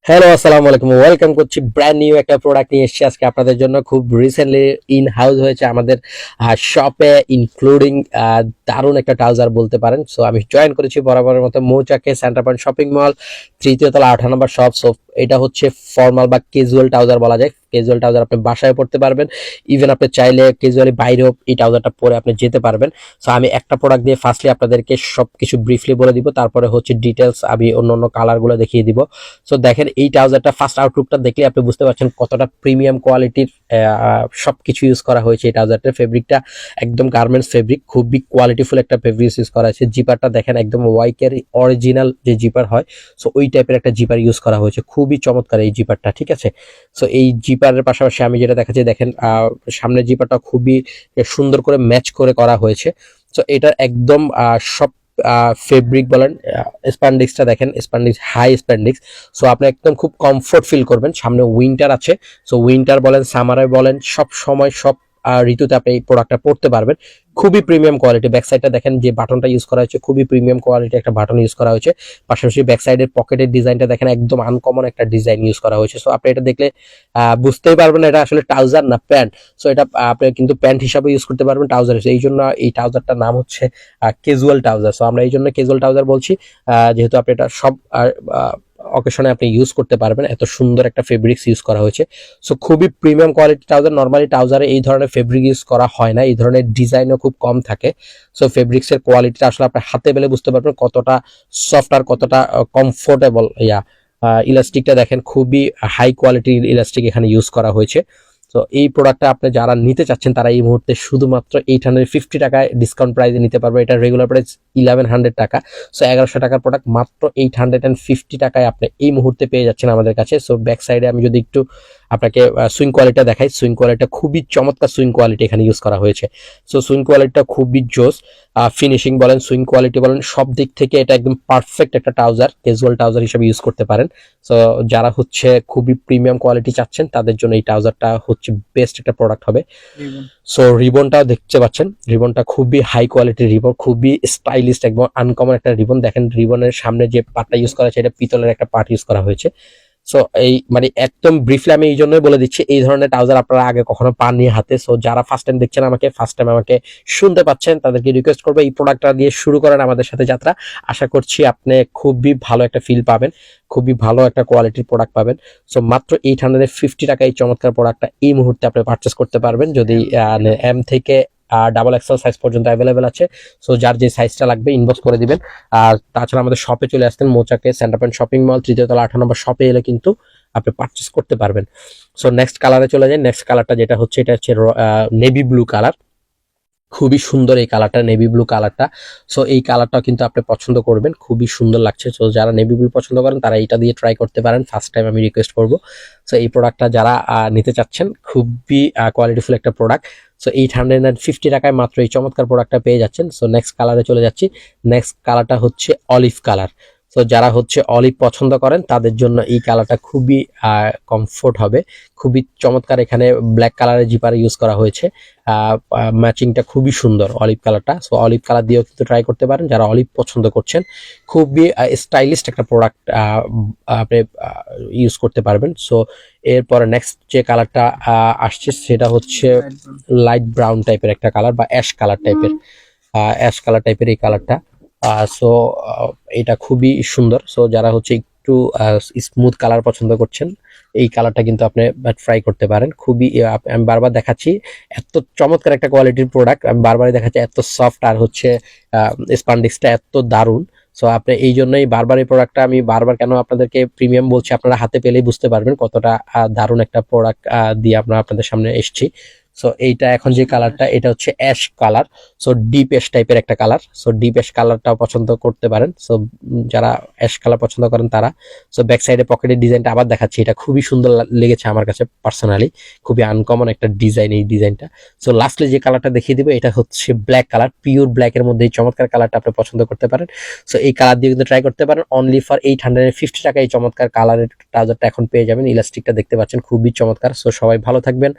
Hello, আসসালামু আলাইকুম। Welcome করছি ব্র্যান্ড নিউ একটা প্রোডাক্ট নিয়ে এসেছি আজকে আপনাদের জন্য। খুব রিসেন্টলি ইন হাউস হয়েছে আমাদের শপে, ইনক্লুডিং দারুণ একটা ট্রাউজার বলতে পারেন। সো আমি জয়েন করেছি বরাবরের মতো মৌচাকে সেন্টার পয়েন্ট শপিং মল, তৃতীয় তলা 18 নম্বর শপ। সো এটা হচ্ছে ফর্মাল বা ক্যাজুয়াল ট্রাউজার বলা যায়। ক্যাজুয়াল ট্রাউজার আপনি বাসায় পড়তে পারবেন, ইভেন আপনি চাইলে ক্যাজুয়ালি বাইরেও এই ট্রাউজারটা পরে আপনি যেতে পারবেন। সো আমি একটা প্রোডাক্ট দিয়ে ফার্স্টলি আপনাদেরকে সবকিছু ব্রিফলি বলে দিব, তারপরে হচ্ছে ডিটেলস আমি অন্য অন্য কালারগুলো দেখিয়ে দিব। সো দেখেন এই ট্রাউজারটা ফার্স্ট আউটলুকটা দেখলে আপনি বুঝতে পারছেন কতটা প্রিমিয়াম কোয়ালিটির সবকিছু ইউজ করা হয়েছে। এই ট্রাউজারটার ফেব্রিকটা একদম গার্মেন্টস ফেব্রিক, খুবই কোয়ালিটিফুল একটা ফেব্রিক ইউজ করা হয়েছে। জিপারটা দেখেন একদম ওয়াইকের অরিজিনাল যে জিপার হয়, সো ওই টাইপের একটা জিপার ইউজ করা হয়েছে। খুবই চমৎকার এই জিপারটা, ঠিক আছে। সো এই জিপারের পাশাপাশি আমি যেটা দেখাচ্ছি, দেখেন সামনের জিপারটা খুবই সুন্দর করে ম্যাচ করে করা হয়েছে। সো এটা একদম সব ফেব্রিক বলেন, স্প্যান্ডিক্সটা দেখেন, স্প্যান্ডিক্স হাই স্প্যান্ডিক্স। সো আপনি একদম খুব কমফোর্ট ফিল করবেন। সামনে উইন্টার আছে, সো উইন্টার বলেন, সামারে বলেন, সব সময় সব ঋতুতে আপনি এই প্রোডাক্টটা পড়তে পারবেন। খুবই প্রিমিয়াম কোয়ালিটি। ব্যাক সাইডটা দেখেন যে বাটনটা ইউজ করা হয়েছে, খুবই প্রিমিয়াম কোয়ালিটি একটা বাটন ইউজ করা হয়েছে। পাশাপাশি ব্যাক সাইডের পকেটের ডিজাইনটা দেখেন, একদম আনকমন একটা ডিজাইন ইউজ করা হয়েছে। সো আপনি এটা দেখলে বুঝতেই পারবেন এটা আসলে ট্রাউজার না প্যান্ট। সো এটা আপনি কিন্তু প্যান্ট হিসাবে ইউজ করতে পারবেন ট্রাউজার হিসেবে। এই জন্য এই ট্রাউজারটার নাম হচ্ছে ক্যাজুয়াল ট্রাউজার। সো আমরা এই জন্য ক্যাজুয়াল ট্রাউজার বলছি, যেহেতু আপনি এটা সব অকেশনে আপনি ইউজ করতে পারবেন। এত সুন্দর একটা ফেব্রিক্স ইউজ করা হয়েছে। সো খুবই প্রিমিয়াম কোয়ালিটি ট্রাউজার। নর্মালি ট্রাউজারে এই ধরনের ফেব্রিক ইউজ করা হয় না, এই ধরনের ডিজাইনও খুব কম থাকে। সো ফেব্রিক্সের কোয়ালিটিটা আসলে আপনি হাতে পেলে বুঝতে পারবেন কতটা সফট আর কতটা কমফোর্টেবল। ইলাস্টিকটা দেখেন, খুবই হাই কোয়ালিটির ইলাস্টিক এখানে ইউজ করা হয়েছে। তো এই প্রোডাক্টটা আপনি যারা নিতে চাচ্ছেন তারা এই মুহূর্তে শুধুমাত্র 850 টাকায় ডিসকাউন্ট প্রাইসে নিতে পারবে। এটা রেগুলার প্রাইস 1100 টাকা। সো 1100 টাকার প্রোডাক্ট মাত্র 850 টাকায় আপনি এই মুহূর্তে পেয়ে যাচ্ছেন আমাদের কাছে। সো ব্যাক সাইডে আমি যদি একটু আপনাকে সুইং কোয়ালিটিটা দেখাই, সুইং কোয়ালিটিটা খুবই চমৎকার সুইং কোয়ালিটি এখানে ইউজ করা হয়েছে। সো সুইং কোয়ালিটিটা খুবই জোস। ফিনিশিং বলেন, সুইং কোয়ালিটি বলেন, সব দিক থেকে এটা একদম পারফেক্ট একটা ট্রাউজার, ক্যাজুয়াল ট্রাউজার হিসেবে ইউজ করতে পারেন। সো যারা হচ্ছে খুবই প্রিমিয়াম কোয়ালিটি চাচ্ছেন তাদের জন্য এই ট্রাউজারটা হচ্ছে বেস্ট একটা প্রোডাক্ট হবে। সো রিবনটাও দেখতে পাচ্ছেন, রিবনটা খুবই হাই কোয়ালিটির রিবন, খুবই স্টাইলিশ, একদম আনকমন একটা রিবন। দেখেন রিবনের সামনে যে পার্টটা ইউজ করা হয়েছে এটা পিতলের একটা পার্ট ইউজ করা হয়েছে। সো এই মানে একদম ব্রিফলি আমি এই জন্যই বলে দিচ্ছি, এই ধরনের ট্রাউজার আপনারা আগে কখনো পাননি হাতে। সো যারা ফার্স্ট টাইম দেখছেন আমাকে, ফার্স্ট টাইম আমাকে শুনতে পাচ্ছেন, তাদেরকে রিকোয়েস্ট করবো এই প্রোডাক্টটা দিয়ে শুরু করেন আমাদের সাথে যাত্রা। আশা করছি আপনি খুবই ভালো একটা ফিল পাবেন, খুবই ভালো একটা কোয়ালিটির প্রোডাক্ট পাবেন। সো মাত্র 850 টাকা এই চমৎকার প্রোডাক্টটা এই মুহূর্তে আপনি পারচেস করতে পারবেন। যদি এম থেকে ডাবল এক্সেল সাইজ পর্যন্ত অ্যাভেলেবেল আছে। সো যার যে সাইজটা লাগবে ইনবক্স করে দিবেন। আর তাছাড়া আমাদের শপে চলে আসতেন, মৌচাকে সেন্টার পয়েন্ট শপিং মল, তৃতীয় তলা 18 নম্বর শপে এলে কিন্তু আপনি পারচেস করতে পারবেন। সো নেক্সট কালারে চলে যাই। নেক্সট কালারটা যেটা হচ্ছে, এটা হচ্ছে নেভি ব্লু কালার। খুবই সুন্দর এই কালারটা, নেভি ব্লু কালারটা। সো এই কালারটাও কিন্তু আপনি পছন্দ করবেন, খুবই সুন্দর লাগছে। সো যারা নেভি ব্লু পছন্দ করেন তারা এটা দিয়ে ট্রাই করতে পারেন, ফার্স্ট টাইম আমি রিকোয়েস্ট করবো। সো এই প্রোডাক্টটা যারা নিতে চাচ্ছেন, খুবই কোয়ালিটিফুল একটা প্রোডাক্ট। সো 850 টাকায় মাত্র এই চমৎকার প্রোডাক্টটা পেয়ে যাচ্ছেন। সো নেক্সট কালারে চলে যাচ্ছি। নেক্সট কালারটা হচ্ছে অলিভ কালার। তো যারা হচ্ছে অলিভ পছন্দ করেন তাদের জন্য এই কালারটা খুবই কমফোর্ট হবে, খুবই চমৎকার। এখানে ব্ল্যাক কালারের জিপার ইউজ করা হয়েছে, ম্যাচিংটা খুবই সুন্দর অলিভ কালারটা। সো অলিভ কালার দিয়েও কিন্তু ট্রাই করতে পারেন যারা অলিভ পছন্দ করছেন। খুবই স্টাইলিশ একটা প্রোডাক্ট আপনি ইউজ করতে পারবেন। সো এরপরে নেক্সট যে কালারটা আসছে সেটা হচ্ছে লাইট ব্রাউন টাইপের একটা কালার, বা অ্যাশ কালার টাইপের, অ্যাশ কালার টাইপের এই কালারটা। সো এটা খুবই সুন্দর। সো যারা হচ্ছে একটু স্মুথ কালার পছন্দ করছেন, এই কালারটা কিন্তু আপনি ট্রাই করতে পারেন। খুবই আমি বারবার দেখাচ্ছি, এত চমৎকার একটা কোয়ালিটির প্রোডাক্ট আমি বারবারই দেখাচ্ছি, এত সফট আর হচ্ছে স্পান্ডিক্সটা এত দারুণ। সো আপনি এই জন্যই বারবার এই প্রোডাক্টটা আমি বারবার কেন আপনাদেরকে প্রিমিয়াম বলছি, আপনারা হাতে পেলেই বুঝতে পারবেন কতটা দারুণ একটা প্রোডাক্ট দিয়ে আমরা আপনাদের সামনে এসেছি। সো এইটা এখন যে কালারটা, এটা হচ্ছে ash colour. So deep ash টাইপের একটা কালার। সো ডিপ অ্যাশ কালারটাও পছন্দ করতে পারেন। সো যারা অ্যাশ কালার পছন্দ করেন তারা। সো ব্যাক সাইডে পকেটের ডিজাইনটা আবার দেখাচ্ছি, এটা খুবই সুন্দর লেগেছে আমার কাছে পার্সোনালি, খুবই আনকমন একটা ডিজাইন এই ডিজাইনটা। সো লাস্টলি যে কালারটা দেখিয়ে দিব এটা হচ্ছে ব্ল্যাক কালার, পিওর ব্ল্যাকের মধ্যে এই চমৎকার কালারটা আপনি পছন্দ করতে পারেন। সো এই কালার দিয়ে কিন্তু ট্রাই করতে পারেন। অনলি ফর 850 টাকা এই চমৎকার কালারের ট্রাউজারটা এখন পেয়ে যাবেন। ইলাস্টিকটা দেখতে পাচ্ছেন খুবই চমৎকার। সো সবাই ভালো থাকবেন।